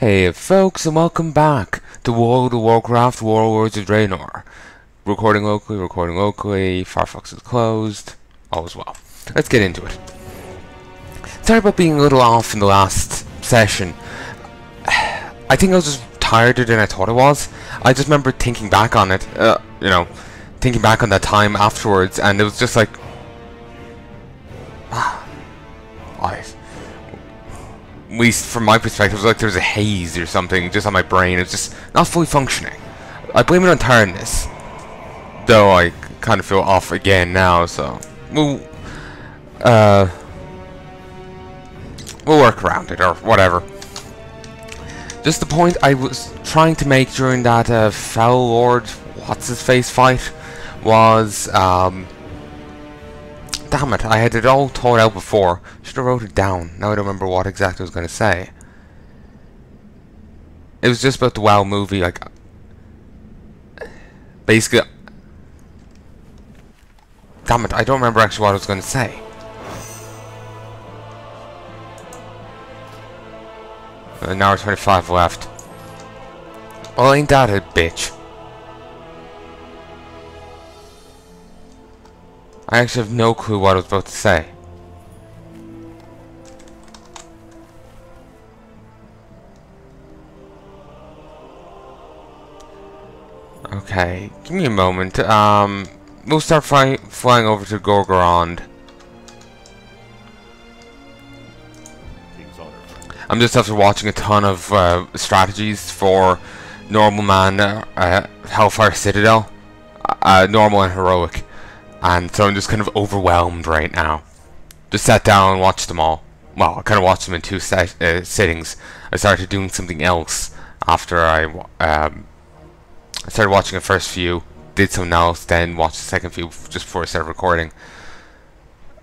Hey folks, and welcome back to Warcraft Warlords of Draenor. Recording locally, Firefox is closed, all is well. Let's get into it. Sorry about being a little off in the last session. I think I was just tireder than I thought I was. I just remember thinking back on it, thinking back on that time afterwards, and it was just like... At least from my perspective, it was like there was a haze or something just on my brain. It was just not fully functioning. I blame it on tiredness, though I kind of feel off again now, so we'll work around it or whatever. Just the point I was trying to make during that Foul Lord what's-his-face fight was, damn it, I had it all thought out before. Should have wrote it down. Now I don't remember what exactly I was going to say. It was just about the WoW movie, like... Basically... Damn it, I don't remember actually what I was going to say. An hour 25 left. Well, ain't that a bitch. I actually have no clue what I was about to say. Okay, give me a moment. We'll start flying over to Gorgorond. I'm just after watching a ton of strategies for Normal Man, Hellfire Citadel, Normal and Heroic. And so I'm just kind of overwhelmed right now. Just sat down and watched them all. Well, I kind of watched them in two sittings. I started doing something else after I started watching the first few, did something else, then watched the second few just before I started recording.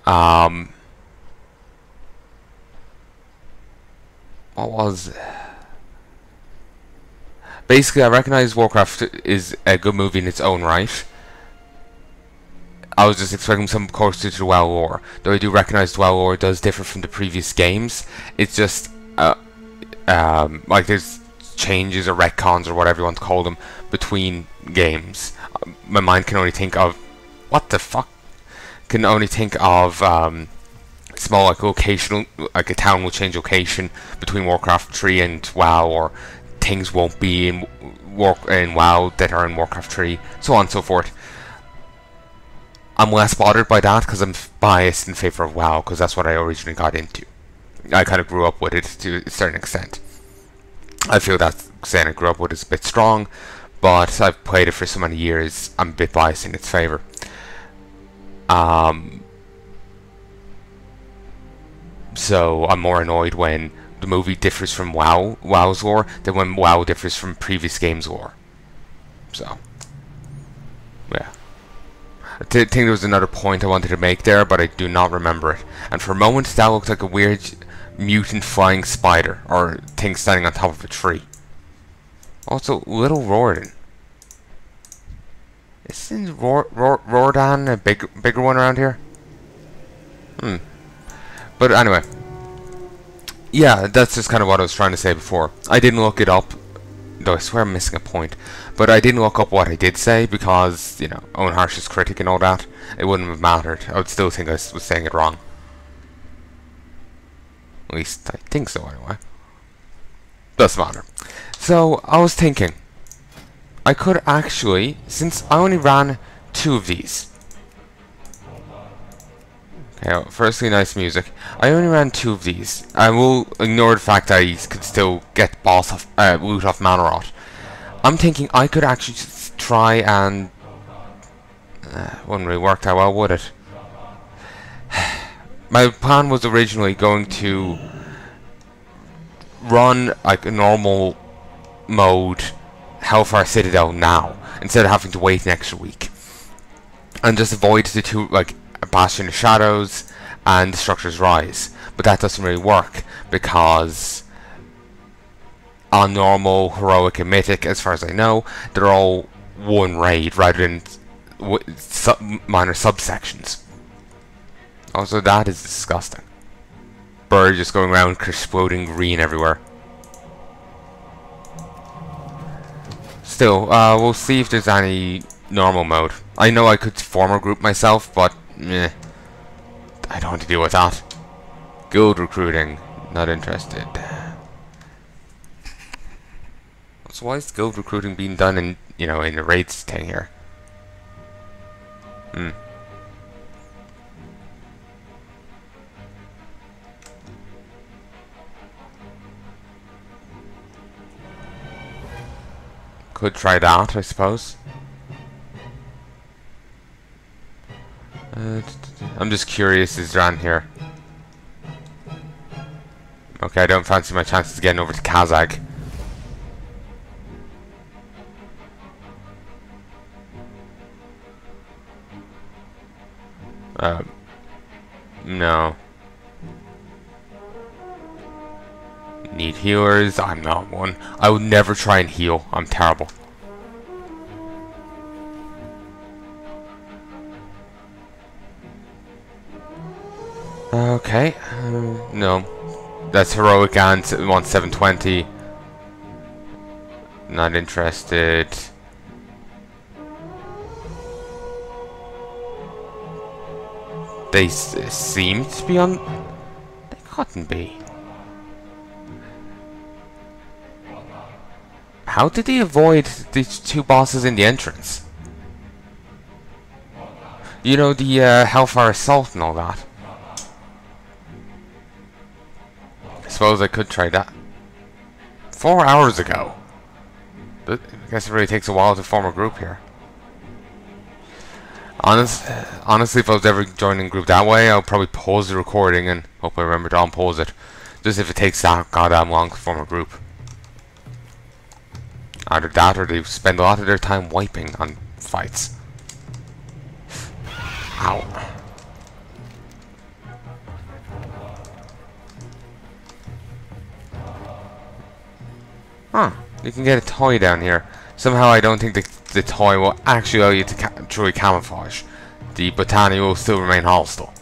What was... Basically, I recognize Warcraft is a good movie in its own right. I was just expecting some closer to the WoW lore, though I do recognize the WoW lore does differ from the previous games. It's just, like there's changes or retcons or whatever you want to call them between games. My mind can only think of, what the fuck? Can only think of small like locational, like a town will change location between Warcraft 3 and WoW, or things won't be in WoW that are in Warcraft 3, so on and so forth. I'm less bothered by that because I'm biased in favor of WoW, because that's what I originally got into. I kind of grew up with it to a certain extent. I feel that saying I grew up with is a bit strong, but I've played it for so many years, I'm a bit biased in its favor. So I'm more annoyed when the movie differs from WoW's lore than when WoW differs from previous games' lore. So, yeah. I think there was another point I wanted to make there, but I do not remember it. And for a moment, that looked like a weird mutant flying spider, or thing standing on top of a tree. Also, Little Rordan. Isn't Rordan a bigger one around here? But anyway. Yeah, that's just kind of what I was trying to say before. I didn't look it up, though I swear I'm missing a point. But I didn't look up what I did say because, you know, own harshest critic and all that. It wouldn't have mattered. I would still think I was saying it wrong. At least I think so anyway. Doesn't matter. So, I was thinking, I could actually, since I only ran 2 of these. Okay, firstly, nice music. I only ran 2 of these. I will ignore the fact that I could still get loot off Mana Rot. I'm thinking I could actually just try and... wouldn't really work that well, would it? My plan was originally going to run like a normal mode Hellfire Citadel now, instead of having to wait an extra week. And just avoid the two, like, Bastion of Shadows and Destructor's Rise. But that doesn't really work, because on normal, heroic, and mythic, as far as I know, they're all one raid rather than minor subsections. Also, that is disgusting. Bird just going around exploding green everywhere. Still, we'll see if there's any normal mode. I know I could form a group myself, but meh, I don't want to deal with that. Guild recruiting, not interested. So why is guild recruiting being done in, you know, in the raids thing here? Could try that, I suppose. I'm just curious, is there on here? Okay, I don't fancy my chances of getting over to Kazakh. No. Need healers? I'm not one. I would never try and heal. I'm terrible. Okay. No. That's heroic and wants 720. Not interested. They seem to be on... They couldn't be. How did they avoid these two bosses in the entrance? You know, the Hellfire Assault and all that. I suppose I could try that. 4 hours ago. But I guess it really takes a while to form a group here. Honestly, if I was ever joining a group that way, I'll probably pause the recording and hope I remember to unpause it. Just if it takes that goddamn long to form a group. Either that or they spend a lot of their time wiping on fights. Ow. Huh. You can get a toy down here. Somehow I don't think the toy will actually allow you to truly camouflage. The botany will still remain hostile.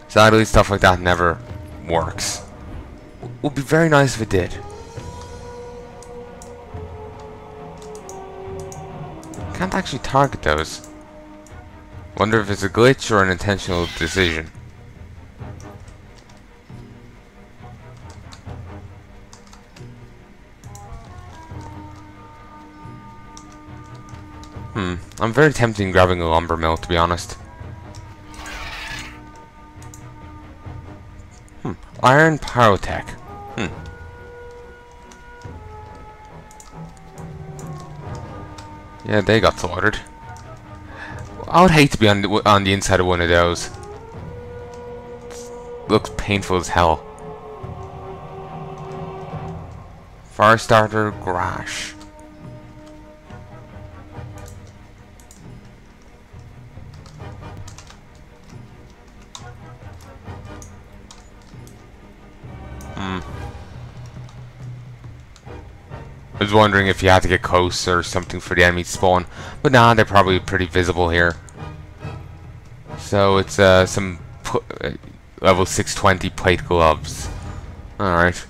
Sadly, stuff like that never works. Would be very nice if it did. Can't actually target those. Wonder if it's a glitch or an intentional decision. I'm very tempted in grabbing a lumber mill, to be honest. Iron pyrotech. Yeah, they got slaughtered. I would hate to be on the inside of one of those. Looks painful as hell. Firestarter Grash. I was wondering if you had to get close or something for the enemy to spawn, but nah, they're probably pretty visible here. So it's some level 620 plate gloves. Alright.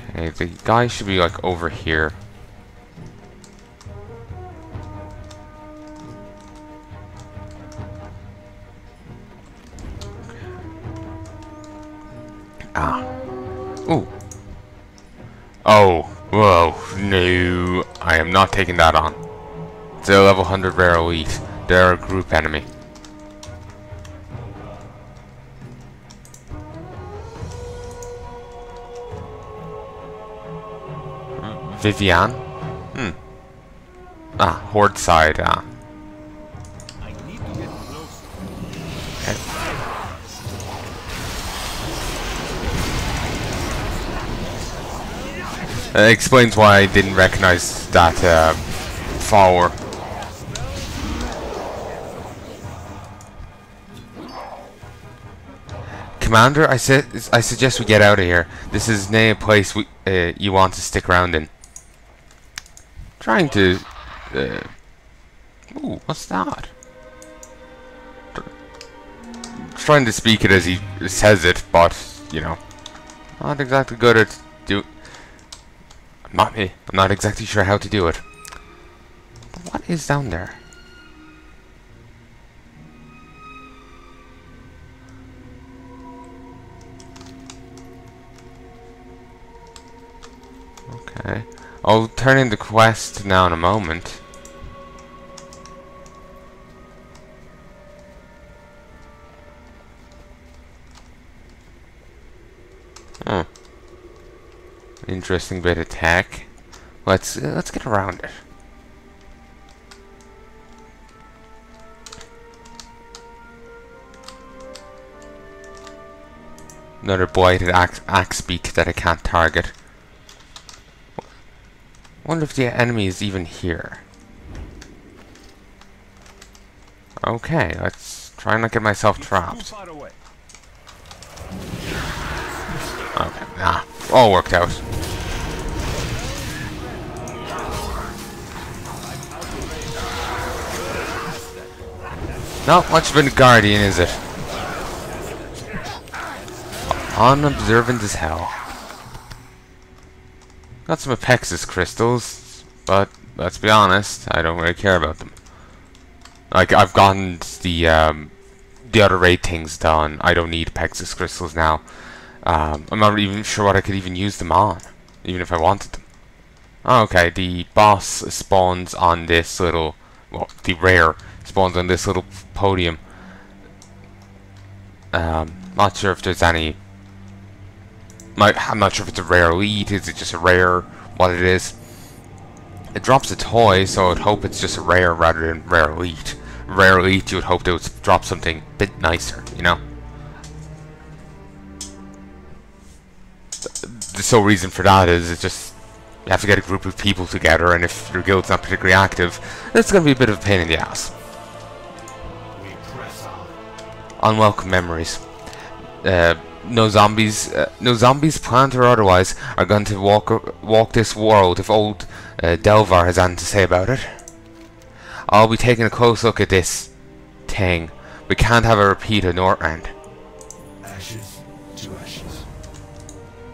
Okay, the guy should be like over here. Ooh. Oh, whoa, no. I am not taking that on. It's a level 100 rare elite. They're a group enemy. Vivian? Horde side, explains why I didn't recognize that follower. Commander, I suggest we get out of here. This is not a place you want to stick around in. Trying to... Ooh, what's that? trying to speak it as he says it, but, you know, not exactly good at I'm not exactly sure how to do it. But what is down there? Okay. I'll turn in the quest now in a moment. Hmm. Interesting bit of tech. Let's get around it. Another blighted axe beak that I can't target. Wonder if the enemy is even here. Okay, let's try and not get myself trapped. Okay, nah, all worked out. Not much of a guardian, is it? Unobservant as hell. Got some Apexis crystals, but let's be honest, I don't really care about them. Like, I've gotten the other raid things done. I don't need Apexis crystals now. I'm not even sure what I could even use them on, even if I wanted them. Oh, okay, the boss spawns on this little, well, the rare spawns on this little podium. Not sure if there's any. I'm not sure if it's a rare elite. Is it just a rare? What it is? It drops a toy, so I'd hope it's just a rare rather than rare elite. Rare elite, you would hope they would drop something a bit nicer, you know. The sole reason for that is it's just you have to get a group of people together, and if your guild's not particularly active, it's going to be a bit of a pain in the ass. Unwelcome memories. No zombies, plant or otherwise, are going to walk this world if old Delvar has anything to say about it. I'll be taking a close look at this thing. We can't have a repeat of Northrend. Ashes to ashes.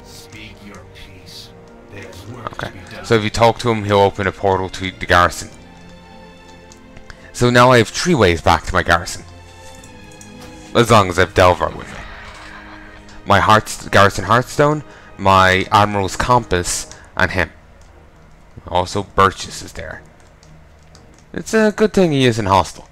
Speak your peace. There's work Okay, to be done. so if you talk to him, he'll open a portal to the garrison. So now I have 3 ways back to my garrison. As long as I have Delvar with me. My garrison Hearthstone, my Admiral's Compass, and him. Also, Burgess is there. It's a good thing he isn't hostile.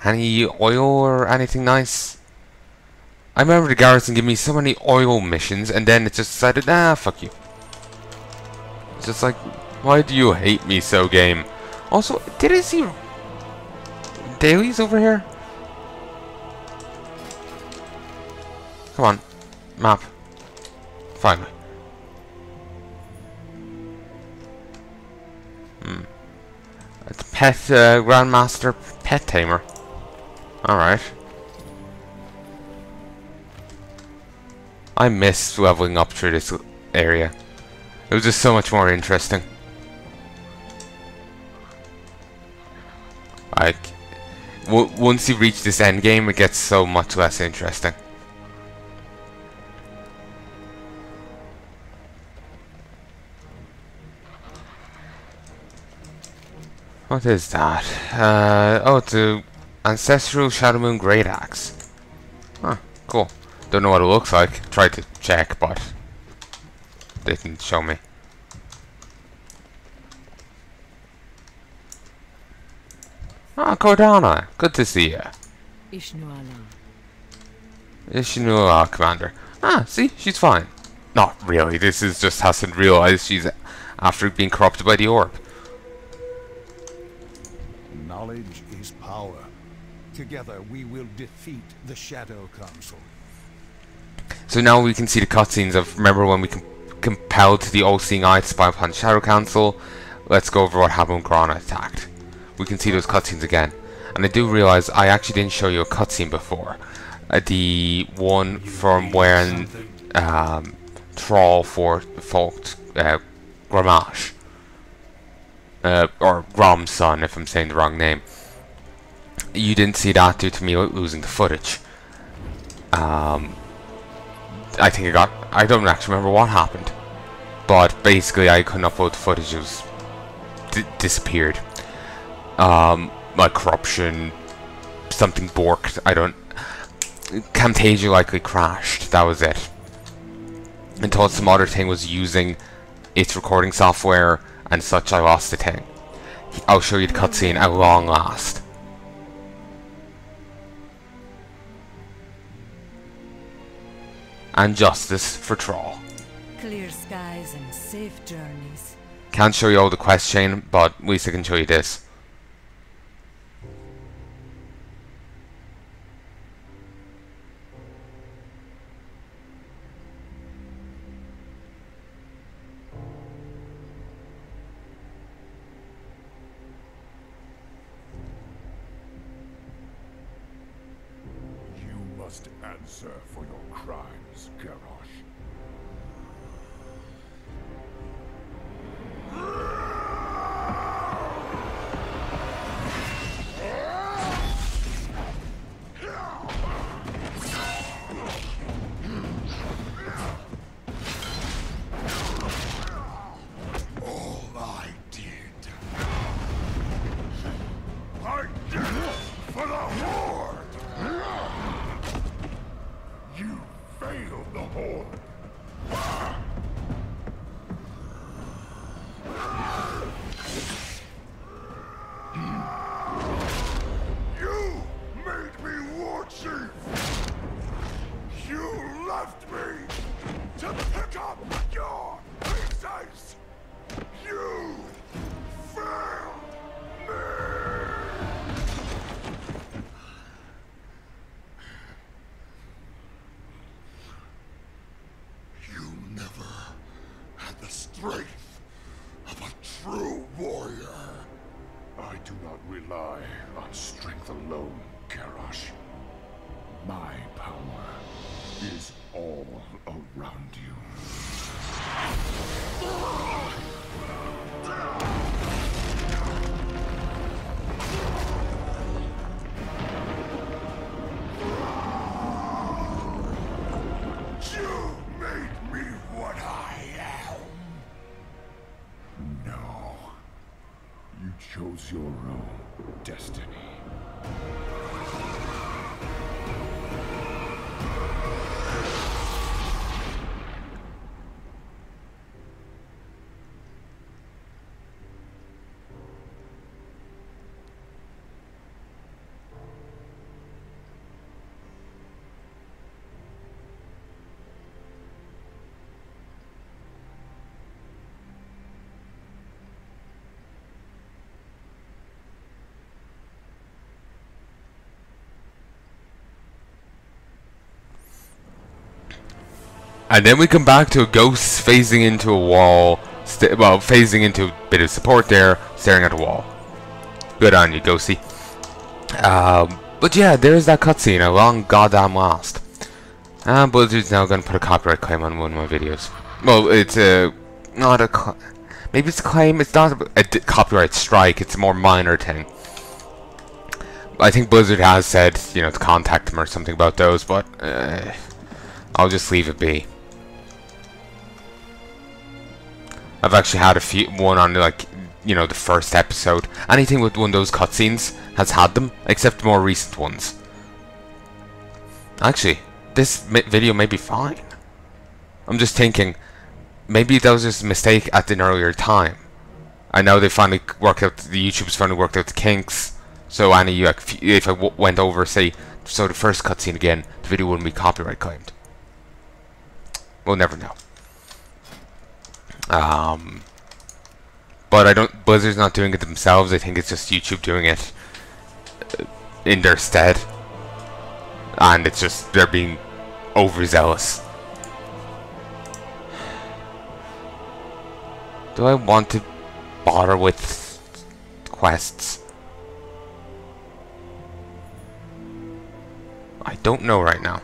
Any oil or anything nice? I remember the garrison gave me so many oil missions, and then it just decided, nah, fuck you. It's just like, why do you hate me so, game? Also, did I see dailies over here? Come on, map. Find me. It's pet Grandmaster Pet Tamer. Alright. I miss leveling up through this area. It was just so much more interesting. Like, once you reach this end game, it gets so much less interesting. What is that? Oh, it's a Ancestral Shadow Moon Great Axe. Huh, cool. Don't know what it looks like. Tried to check, but didn't show me. Ah, Cordana. Good to see you. Ishnuala, Commander. Ah, see? She's fine. Not really. This is just hasn't realized she's after being corrupted by the orb. Knowledge is power. Together we will defeat the Shadow Council. So now we can see the cutscenes of, remember when we compelled the all-seeing eye to spy upon Shadow Council. Let's go over what happened when Grana attacked. We can see those cutscenes again. And I do realize I actually didn't show you a cutscene before. The one from when Thrall fought Gramash. Or Grom's son, if I'm saying the wrong name. You didn't see that due to me losing the footage. I think I don't actually remember what happened. But basically I couldn't upload the footage, it was disappeared. Like corruption, something borked, Camtasia likely crashed, that was it. Until some other thing was using its recording software and such, I lost the thing. I'll show you the cutscene at long last. And justice for Thrall. Clear skies and safe journeys. Can't show you all the quest chain, but at least I can show you this. You must answer for your crimes, Garrosh. All I did for the Horde! You failed the Horde! You made me war chief! You left me to pick up your pieces! You failed me! You never had the strength of a true warrior. I do not rely on strength alone, Garrosh. My power is all around you. You made me what I am. No. You chose your own destiny. And then we come back to a ghost phasing into a wall, phasing into a bit of support there, staring at a wall. Good on you, ghosty. But yeah, there's that cutscene, a long goddamn last. And Blizzard's now going to put a copyright claim on one of my videos. Well, it's not a maybe it's a claim, it's not a copyright strike, it's a more minor thing. I think Blizzard has said, you know, to contact them or something about those, but I'll just leave it be. I've actually had one on, like, you know, the first episode. Anything with one of those cutscenes has had them, except more recent ones. Actually, this video may be fine. I'm just thinking, maybe that was just a mistake at an earlier time. I know they finally worked out, the YouTubers finally worked out the kinks. So if I went over, say, the first cutscene again, the video wouldn't be copyright claimed. We'll never know. But Blizzard's not doing it themselves. I think it's just YouTube doing it in their stead, and it's just they're being overzealous. Do I want to bother with quests? I don't know right now.